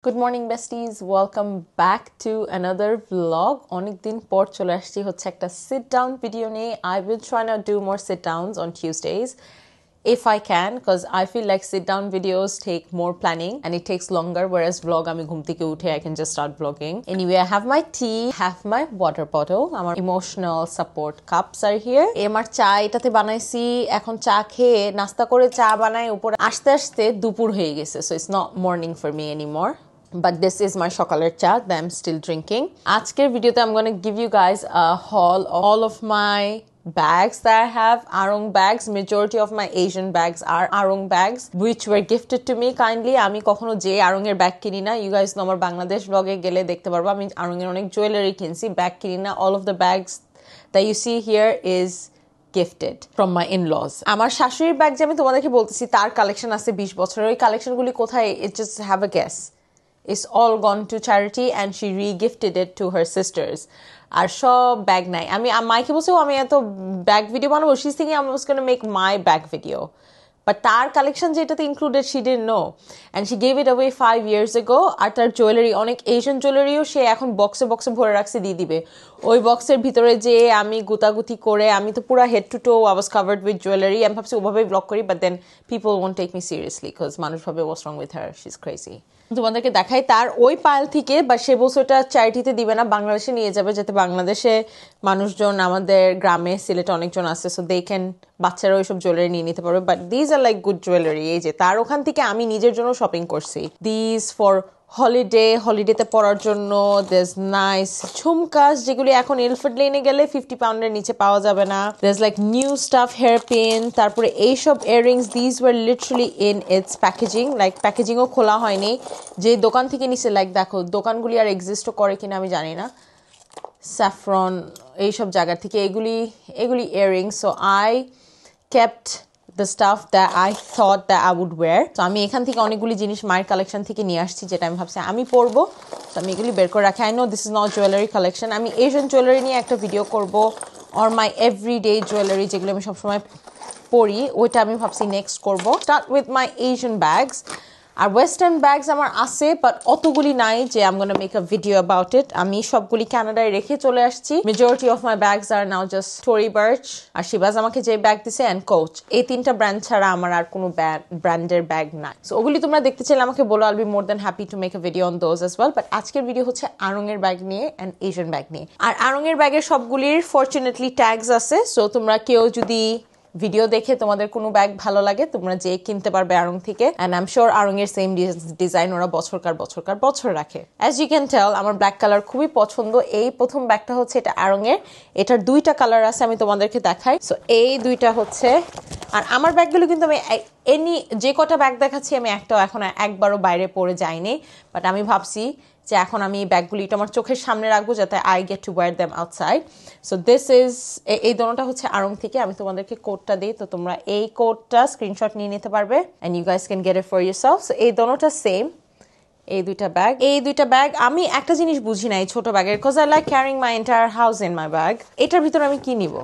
Good morning besties, welcome back to another vlog. অনেক দিন পর চলে আসছি হচ্ছে একটা sit down video নিয়ে. I will try to do more sit downs on Tuesdays if I can, because I feel like sit down videos take more planning and it takes longer, whereas vlog আমি ঘুম থেকে উঠে I can just start vlogging. Anyway, I have my tea, have my water bottle, আমার emotional support cups are here. আমার চা এটাতে বানাইছি, এখন চা খেয়ে নাস্তা করে চা বানাই উপরে আস্তে আস্তে দুপুর হয়ে গেছে, so it's not morning for me anymore. But this is my chocolate cha that I'm still drinking. Aajker video I'm going to give you guys a haul of all of my bags that I have. Arong bags. Majority of my Asian bags are Arong bags, which were gifted to me kindly. Ami kokhono je Arong er bag kini na. You guys know amar Bangladesh vlog e gele dekhte parbo. Ami Arong er onek jewelry kinchi, bag kini na. All of the bags that you see here is gifted from my in-laws. আমার শাশুড়ির bag যে আমি তোমাদেরকে বলতেছি তার collection আছে 20 বছরের। ওই কালেকশনগুলি কোথায়? It just have a guess. It's all gone to charity and she re-gifted it to her sisters. আর সব ব্যাগ নাই। আমি মাইকে বলছি আমি এত ব্যাগ ভিডিও বানাবো, she's thinking I was going to make my bag video. But তার collection যেটাতে included she didn't know. And she gave it away 5 years ago. আর তার জুয়েলারি, অনেক এশিয়ান জুয়েলারিও সে এখন বক্সে বক্সে ভরে রাখছে দিয়ে দিবে। ওই বক্সের ভিতরে যে আমি গুতাগুতি করে আমি তো পুরো head to to I was covered with jewelry. আমি ভাবছি ওভাবেই ব্লগ করি, but then people won't take me seriously because মানুষ ভাবে what's wrong with her, she's crazy. তোমাদেরকে দেখাই তার ওই পাইল থেকে, বা সে বছরটা চ্যারিটিতে দিবে না, বাংলাদেশে নিয়ে যাবে, যাতে বাংলাদেশে মানুষজন, আমাদের গ্রামে সিলেটে অনেকজন আছে, সো দে ক্যান বাচ্চারা ওইসব জুয়েলারি নিয়ে নিতে পারবে। But these are like good jewellery. এই যে তার ওখান থেকে আমি নিজের জন্য শপিং করছি। দিজ ফর হলিডেতে পরার জন্য। there's nice ঝুমকাস যেগুলি এখন এলফোর্ড লেনে গেলে 50 পাউন্ডের নিচে পাওয়া যাবে না। there's like new stuff, hairpin, তারপরে এইসব earrings. these were literally in its packaging, like প্যাকেজিংও খোলা হয়নি। যে দোকান থেকে নিচে লাইক দেখো দোকানগুলি আর এক্সিস্টও করে কিনা আমি জানি না। স্যাফরন এইসব জায়গা থেকে এগুলি earrings. so I kept the stuff that I thought that I would wear. So আমি এখান থেকে অনেকগুলি জিনিস মায়ের কালেকশন থেকে নিয়ে আসছি যেটা আমি ভাবছি আমি পরবো, তো আমি এগুলি বের করে রাখি। I know this is not jewelry collection. আমি এশিয়ান জুয়েলারি নিয়ে একটা ভিডিও করব, or my everyday jewelry যেগুলো আমি সবসময় পরি, ওইটা আমি ভাবছি নেক্সট করব। Start with my Asian bags. আর ওয়েস্টার্ন ব্যাগস আমার আছে, বাট অতগুলি নাই যে I'm gonna make a video about it. আমি সবগুলি কানাডায় রেখে চলে আসছি। Majority of my bags are now just Tory Burch আর শিবাজ আমাকে যে ব্যাগ দিছে and Coach। এই তিনটা ব্র্যান্ড ছাড়া আমার আর কোনো ব্র্যান্ডের ব্যাগ নাই। সো ওগুলি তোমরা দেখতে চাইলে আমাকে বলো, I'll be more than happy to make a video on those as well. But আজকের ভিডিও হচ্ছে আরং এর ব্যাগ নিয়ে and Asian ব্যাগ নিয়ে। আর আরং এর ব্যাগের সবগুলির ফরচুনেটলি ট্যাগস আছে, সো তোমরা কেউ যদি ভিডিও দেখে তোমাদের কোনো ব্যাগ ভালো লাগে তোমরা যে কিনতে পারবে আরং থেকে। and I'm sure আরং এর সেম ডিজাইন ওরা বছর রাখে। as you can tell আমার ব্ল্যাক কালার খুবই পছন্দ। এই প্রথম ব্যাগটা হচ্ছে এটা আরং এর, এটার দুইটা কালার আছে, আমি তোমাদেরকে দেখাই। সো এই দুইটা হচ্ছে, আর আমার ব্যাগগুলো কিন্তু আমি যে কটা ব্যাগ দেখাচ্ছি আমি একবারও বাইরে পরে যাইনি, বাট আমি ভাবছি যে এখন আমি ব্যাগগুলি আমার চোখের সামনে রাখবো যাতে I get to wear them outside. So this is এই দোনোটা হচ্ছে আরং থেকে। আমি তোমাদেরকে কোডটা দিই, তো তোমরা এই কোডটা স্ক্রিনশট নিয়ে নিতে পারবে and you guys can get it for yourself. So এই দোনোটা সেম। এই দুইটা ব্যাগ আমি একটা জিনিস বুঝি না এই ছোট ব্যাগের, because I like carrying my entire house in my bag. এটার ভিতরে আমি কি নিব?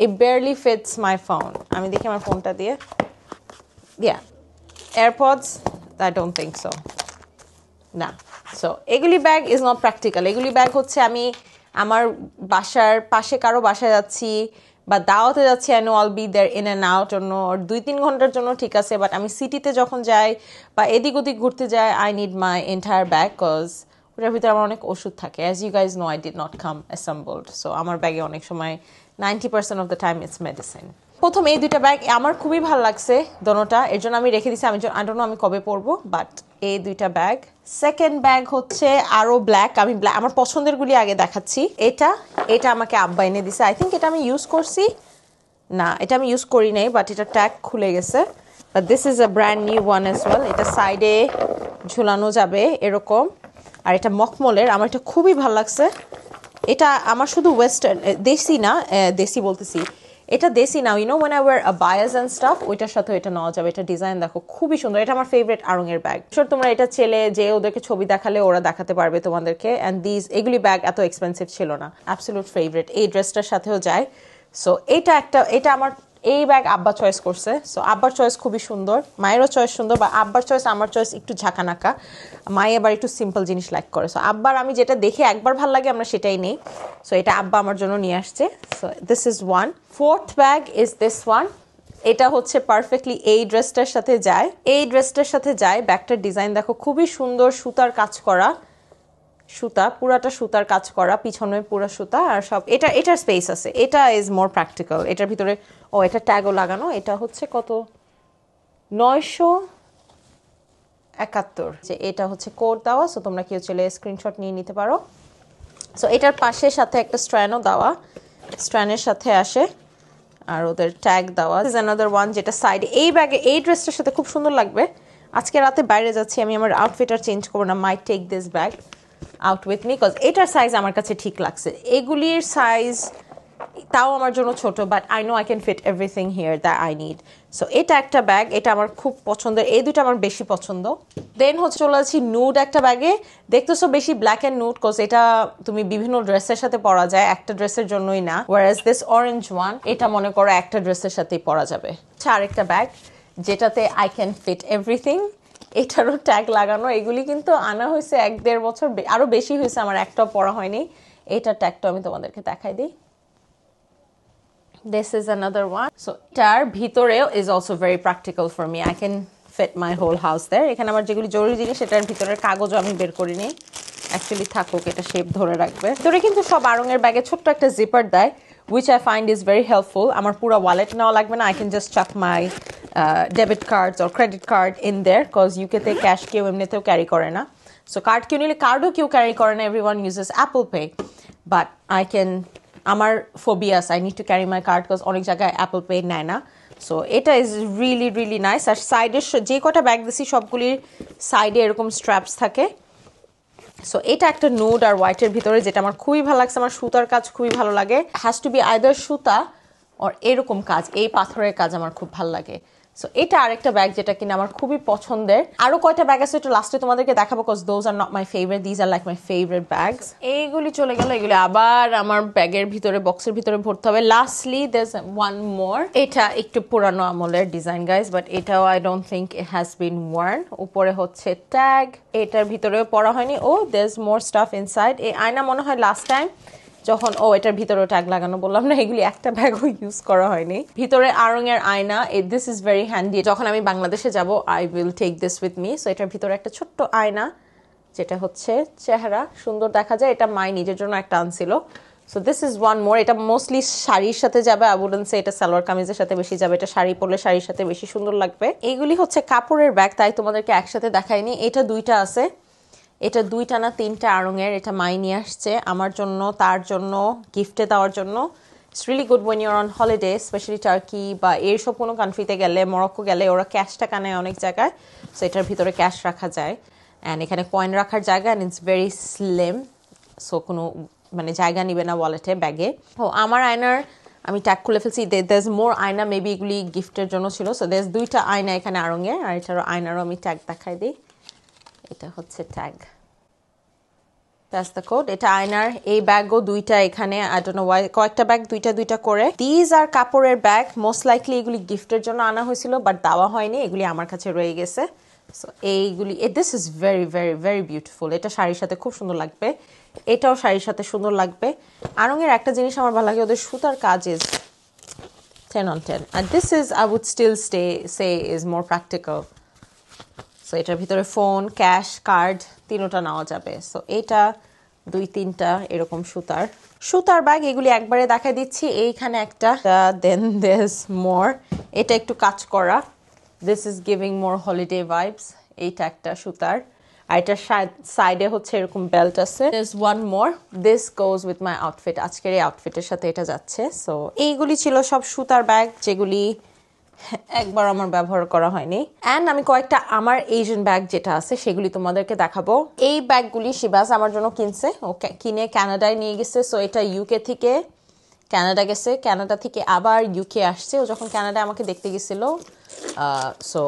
It barely fits my phone. আমি দেখি আমার ফোনটা দিয়ে, yeah, AirPods, I don't think so. না। সো এগুলি ব্যাগ ইজ নট প্র্যাকটিক্যাল। এগুলি ব্যাগ হচ্ছে আমি আমার বাসার পাশে কারো বাসায় যাচ্ছি বা দাওয়াতে যাচ্ছি, I know I'll be there in and out জন্য 2-3 ঘন্টার জন্য ঠিক আছে, বাট আমি সিটিতে যখন যাই বা এদিক ওদিক ঘুরতে যাই I need my entire bag, cause ওটার ভিতরে আমার অনেক ওষুধ থাকে। as you guys know I did not come assembled, so আমার ব্যাগে অনেক সময় 90% of the time it's medicine. প্রথম এই দুইটা ব্যাগ আমার খুবই ভালো লাগছে দোনোটা, এর জন্য আমি রেখে দিছি। I don't know আমি কবে পরবো, বাট এই দুইটা ব্যাগ। সেকেন্ড ব্যাগ হচ্ছে আরো ব্ল্যাক। আমি আমার পছন্দেরগুলি আগে দেখাচ্ছি। এটা আমাকে আব্বা এনে দিছে। I think এটা আমি ইউজ করছি না, এটা আমি ইউজ করি নাই, বাট এটা ট্যাগ খুলে গেছে। But this is a brand new one as well. এটা সাইডে ঝুলানো যাবে এরকম, আর এটা মখমলের। আমার এটা খুবই ভালো লাগছে। এটা আমার শুধু ওয়েস্টার্ন, দেশি না, দেশি বলতেছি, এটা দেশি না, when I wear abayas and stuff ওইটার সাথে এটা নেওয়া যাবে। এটা ডিজাইন দেখো খুবই সুন্দর। এটা আমার ফেভারিট আরং এর ব্যাগ। তোমরা এটা ছেলে যে ওদেরকে ছবি দেখালে ওরা দেখাতে পারবে তোমাদেরকে। and এগুলি ব্যাগ এত এক্সপেন্সিভ ছিল না, অ্যাবসলিউট ফেভারিট। এই ড্রেসটার সাথেও যায়। সো এটা আমার এই ব্যাগ আব্বা চয়েস করছে, সো আব্বার চয়েস খুবই সুন্দর, মায়েরও চয়েস সুন্দর, বা আব্বার চয়েস আমার চয়েস একটু ঝাঁকানাকা, মায়ে আবার একটু সিম্পল জিনিস লাইক করে। সো আব্বার আমি যেটা দেখে একবার ভাল লাগে আমরা সেটাই নেই। সো এটা আব্বা আমার জন্য নিয়ে আসছে। So this is one. Fourth bag is this one. এটা হচ্ছে পারফেক্টলি এই ড্রেসটার সাথে যায়, এই ড্রেসটার সাথে যায়। ব্যাগটার ডিজাইন দেখো, খুবই সুন্দর, সুতার কাজ করা, সুতা পুরাটা সুতার কাজ করা, পিছনে পুরা সুতা, আর সব এটার স্পেস আছে। এটা ইজ মোর প্র্যাকটিক্যাল। এটার ভিতরে এটা ট্যাগও লাগানো। এটা হচ্ছে কত, 971, যে এটা হচ্ছে কোড দেওয়া। সো তোমরা কেউ চলে স্ক্রিনশট নিয়ে নিতে পারো। সো এটার পাশে সাথে একটা স্ট্র্যান্ডও দেওয়া, স্ট্র্যান্ডের সাথে আসে, আর ওদের ট্যাগ দেওয়া। ইজ অ্যানাদার ওয়ান, যেটা সাইড এই ব্যাগে এই ড্রেসটার সাথে খুব সুন্দর লাগবে। আজকে রাতে বাইরে যাচ্ছি আমি, আমার আউটফিট আর চেঞ্জ করবো না, my take this bag out with me, because এটার সাইজ আমার কাছে ঠিক লাগছে। এগুলির সাইজ তাও আমার জন্য ছোট, but I know I can fit everything here that I need. So এটা একটা ব্যাগ, এটা আমার খুব পছন্দের, এই দুটো আমার বেশি পছন্দ। দেন হচ্ছে চলে যাচ্ছি নুড একটা ব্যাগে। দেখতেছো বেশি ব্ল্যাক অ্যান্ড নুড, কোজ এটা তুমি বিভিন্ন ড্রেসের সাথে পরা যায়, একটা ড্রেসের জন্যই না। ওয়ারাজ দিস অরেঞ্জ ওয়ান, এটা মনে করো একটা ড্রেসের সাথেই পরা যাবে। আরেকটা ব্যাগ যেটাতে আই ক্যান ফিট এভরিথিং, এটারও ট্যাগ লাগানো। এগুলি কিন্তু আনা হয়েছে 1-1.5 বছর, আরো বেশি হয়েছে, আমার একটাও পরা হয়নি। এইটার ট্যাগটা আমি তোমাদেরকে দেখাই দিই। This is another one. So এটার ভিতরেও is also very practical for me. I can fit my whole house there. এখানে আমার যেগুলি জরুরি জিনিস, এটার ভিতরের কাগজও আমি বের করিনি, অ্যাকচুয়ালি থাকুক, এটা শেপ ধরে রাখবে। ভিতরে কিন্তু সব আড়ঙের ব্যাগে ছোট্ট একটা জিপার দেয়, which I find is very helpful. আমার পুরো ওয়ালেট নেওয়া লাগবে না, I can just chuck my debit cards or credit card in there, because UK তে ক্যাশ কেউ এমনিতেও ক্যারি করে না। সো কার্ড কেউ নিলে কার্ডও কেউ ক্যারি করে না, everyone uses Apple Pay, but I can, আমার phobias, I need to carry my card, because অনেক জায়গায় অ্যাপল পে নেয় না। সো এটা ইজ রিয়েলি রিয়েলি নাইস। আর সাইডের যে কটা ব্যাগ দিছি সবগুলির সাইডে এরকম স্ট্র্যাপস থাকে। সো এটা একটা নুড আর হোয়াইটের ভিতরে, যেটা আমার খুবই ভালো লাগছে। আমার সুতার কাজ খুবই ভালো লাগে, হ্যাজ টু বি আইদার সুতা আর এরকম কাজ, এই পাথরের কাজ আমার খুব ভালো লাগে। সো এটা আরেকটা ব্যাগ যেটা কিনা আমার খুবই পছন্দের। আরো কয়টা ব্যাগ আছে একটু লাস্টে তোমাদেরকে দেখাবো, because those are not my favourite, these are like my favourite bags. এইগুলি চলে গেল, এগুলি আবার আমার ব্যাগের ভিতরে, বক্সের ভিতরে ভরতে হবে। লাস্টলি দেয়ারস ওয়ান মোর, এটা একটু পুরানো আমলের ডিজাইন গাইজ, বাট এটাও I don't think it has been worn. উপরে হচ্ছে ট্যাগ, এটার ভিতরেও পরা হয়নি। Oh there's more stuff inside. এই আয়না মনে হয় লাস্ট টাইম যখন এটার ভিতরে ট্যাগ লাগানো বললাম না, এগুলি একটা ব্যাগও ইউজ করা হয়নি। ভিতরে আড়ঙের আয়না, দিস ইজ ভেরি হ্যান্ডি, যখন আমি বাংলাদেশে যাব I will take this with me. So এটার ভিতরে একটা ছোট্ট আয়না, যেটা হচ্ছে চেহারা সুন্দর দেখা যায়, এটা মাই নিজের জন্য একটা আনছিল। So this is one more. এটা মোস্টলি শাড়ির সাথে যাবে, আই উডন্ট সে এটা সালোয়ার কামিজের সাথে বেশি যাবে, এটা শাড়ি পরলে শাড়ির সাথে বেশি সুন্দর লাগবে। এইগুলি হচ্ছে কাপড়ের ব্যাগ, তাই তোমাদেরকে একসাথে দেখাইনি। এটা দুইটা আছে, এটা 2টা না 3টা আড়ঙের, এটা মাই নিয়ে আসছে আমার জন্য, তার জন্য, গিফটে দেওয়ার জন্য। It's really good when you're on holiday, specially Turkey বা এইসব কোনো কান্ট্রিতে গেলে, মরক্কো গেলে, ওরা ক্যাশ টাকা নেয় অনেক জায়গায়। সো এটার ভিতরে ক্যাশ রাখা যায়, অ্যান্ড এখানে কয়েন রাখার জায়গা, and it's very slim. So কোনো মানে জায়গা নিবে না ওয়ালেটে, ব্যাগে। আমার আয়নার আমি ট্যাগ খুলে ফেলছি, দেয়ার ইজ মোর আয়না, মেবি এগুলি গিফটের জন্য ছিল। সো দেয়ার ইজ 2টা আয়না এখানে আড়ঙের, আর এটারও আয়নারও আমি ট্যাগ দেখাই দিই। এটা হচ্ছে ট্যাগ, দ্যাটস দ্য কোড। এটা আয়নার। এই ব্যাগও 2টা এখানে, আই ডোন্ট নো ওয়াই কয়েকটা ব্যাগ 2টা করে। দিজ আর কাপড়ের ব্যাগ, মোস্ট লাইকলি এগুলি গিফটের জন্য আনা হয়েছিল, বাট দেওয়া হয়নি, এগুলি আমার কাছে রয়ে গেছে। সো এইগুলি, this is very very very beautiful. এটা শাড়ির সাথে খুব সুন্দর লাগবে, এটাও শাড়ির সাথে সুন্দর লাগবে। আড়ঙের একটা জিনিস আমার ভালো লাগে, ওদের সুতার কাজ is 10 on 10, and this is I would still say is more practical. So এটার ভিতরে ফোন, ক্যাশ, কার্ড তিনোটা নেওয়া যাবে। সো এটা 2-3টা এরকম সুতার ব্যাগ, এগুলি একবারে দেখা দিচ্ছি। এইখানে একটা, দেন দিস মোর, এটা একটু কাজ করা, this is giving more holiday vibes. এইটা একটা সুতার, আর এটার সাইডে হচ্ছে এরকম বেল্ট আছে। This one more, this goes with my outfit, আজকের এই আউটফিটের সাথে এটা যাচ্ছে। সো এইগুলি ছিল সব সুতার ব্যাগ, যেগুলি একবার আমার ব্যবহার করা হয়নি। অ্যান্ড আমি কয়েকটা আমার এশিয়ান ব্যাগ যেটা আছে সেগুলি তোমাদেরকে দেখাবো। এই ব্যাগগুলি শিবাস আমার জন্য কিনছে, ও কিনে কানাডায় নিয়ে গেছে। সো এটা ইউকে থেকে কানাডা গেছে, কানাডা থেকে আবার ইউকে আসছে। ও যখন কানাডায় আমাকে দেখতে গেছিল, সো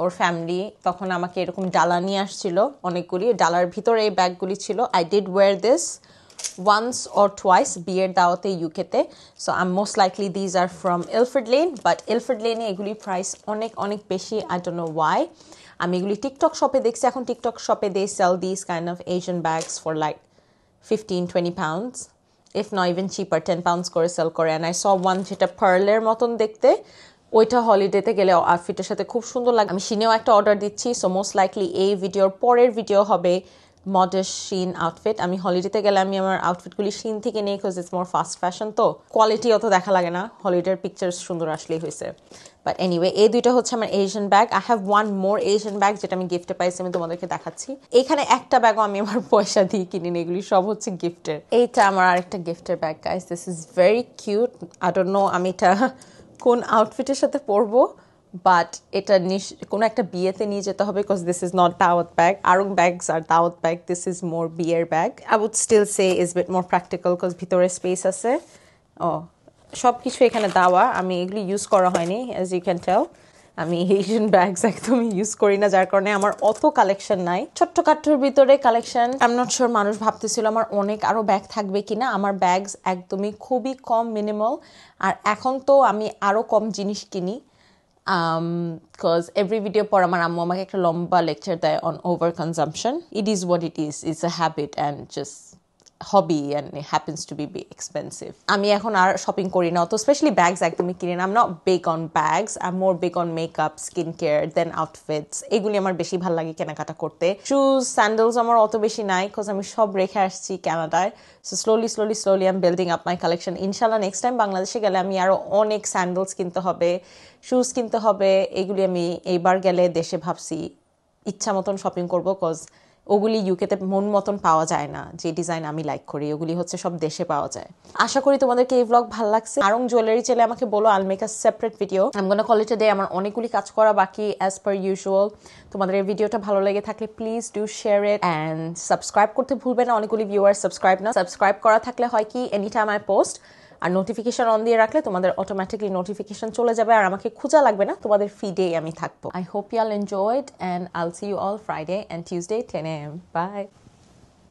ওর ফ্যামিলি তখন আমাকে এরকম ডালা নিয়ে আসছিল অনেকগুলি, ডালার ভিতরে এই ব্যাগগুলি ছিল। I did wear this once or twice বিয়ের দাওয়াতে ইউকেতে, so I most likely these are from Ilford Lane, but Ilford লেনে এগুলি প্রাইস অনেক অনেক বেশি, আই ডোন্ট নো ওয়াই। আমি এগুলি টিকটক শপে দেখছি, এখন টিকটক শপে they sell this kind of Asian bags for like 15-20 pounds, if not even cheaper, 10 pounds করে সেল করে। অ্যান্ড আই স ওয়ান যেটা পার্লের মতন দেখতে, ওইটা হলিডেতে গেলে আউটফিটের সাথে খুব সুন্দর লাগে। আমি শিনেও একটা অর্ডার দিচ্ছি, সো মোস্ট লাইকলি এই ভিডিওর পরের ভিডিও হবে মডেস্ট শিন আউটফিট। আমি হলিডেতে গেলে আমি আমার আউটফিটগুলি শিন থেকে নিই, because it's more fast fashion, তো কোয়ালিটি অত দেখা লাগে না, হলিডের পিকচার্স সুন্দর আসলেই হয়েছে। বাট এনিওয়ে, এই দুইটা হচ্ছে আমার Asian bag. I have one more Asian bag যেটা আমি গিফটে পাইছি, আমি তোমাদেরকে দেখাচ্ছি। এখানে একটা ব্যাগও আমি আমার পয়সা দিয়ে কিনিনি, এগুলি সব হচ্ছে গিফটের। এইটা আমার আরেকটা গিফটের bag guys, this is very cute. I don't know আমি এটা কোন আউটফিটের সাথে পরবো, বাট এটা কোনো একটা বিয়েতে নিয়ে যেতে হবে, বিকজ দিস ইজ নট দাওয়াত ব্যাগ। আরং ব্যাগস আর দাওয়াত ব্যাগ, দিস ইজ মোর বিয়ের bag. I would still say is bit more practical, because ভিতরে স্পেস আছে। ও সব কিছু এখানে দেওয়া, আমি এগুলি ইউজ করা হয়নি, অ্যাজ ইউ ক্যান টেল। আমি এশিয়ান ব্যাগস একদমই ইউজ করি না, যার কারণে আমার অত কালেকশন নাই। ছোট্ট কাঠুর ভিতরে collection. I am not sure মানুষ ভাবতেছিল আমার অনেক আরও ব্যাগ থাকবে কিনা। আমার ব্যাগস একদমই খুবই কম, মিনিমাল। আর এখন তো আমি আরও কম জিনিস কিনি, বিকজ এভরি ভিডিও পর আমার আম্মু আমাকে একটা লম্বা লেকচার দেয় on over consumption. It is what it is, it's a habit and just hobby and it happens to be expensive. আমি এখন আর শপিং করি না, তো স্পেশালি ব্যাগস একদমই কিনি না। I'm not big on bags, I'm more big on makeup, skincare, then outfits. এগুলি আমার বেশি ভালো লাগে কেনাকাটা করতে। শুজ, স্যান্ডেলস আমার অত বেশি নাই, বিকজ আমি সব রেখে আসছি কানাডায়। So slowly I'm building up my collection. ইনশাল্লাহ নেক্সট টাইম বাংলাদেশে গেলে আমি আরও অনেক স্যান্ডেলস কিনতে হবে, শুজ কিনতে হবে। এগুলি আমি এইবার গেলে দেশে ভাবছি ইচ্ছা মতন শপিং করবো, বিকজ ওগুলি ইউকেতে মন মতন পাওয়া যায় না, যে ডিজাইন আমি লাইক করি ওগুলি হচ্ছে সব দেশে পাওয়া যায়। আশা করি তোমাদেরকে এই ব্লগ ভালো লাগছে। আরং জুয়েলারি চাইলে আমাকে বলো, আইল make a separate video. I am gonna call it a day. আমার অনেকগুলি কাজ করা বাকি অ্যাজ পার ইউজুয়াল। তোমাদের এই ভিডিওটা ভালো লেগে থাকলে please do share it and subscribe করতে ভুলবে না। অনেকগুলি ভিউয়ার সাবস্ক্রাইব না। সাবস্ক্রাইব করা থাকলে হয় কি, এনি টাইম আই পোস্ট আর নোটিফিকেশন অন দিয়ে রাখলে তোমাদের অটোমেটিকলি নোটিফিকেশন চলে যাবে, আর আমাকে খোঁজা লাগবে না, তোমাদের ফিডে আমি থাকবো। I hope you all enjoyed and I'll see you all Friday and Tuesday 10 AM. By.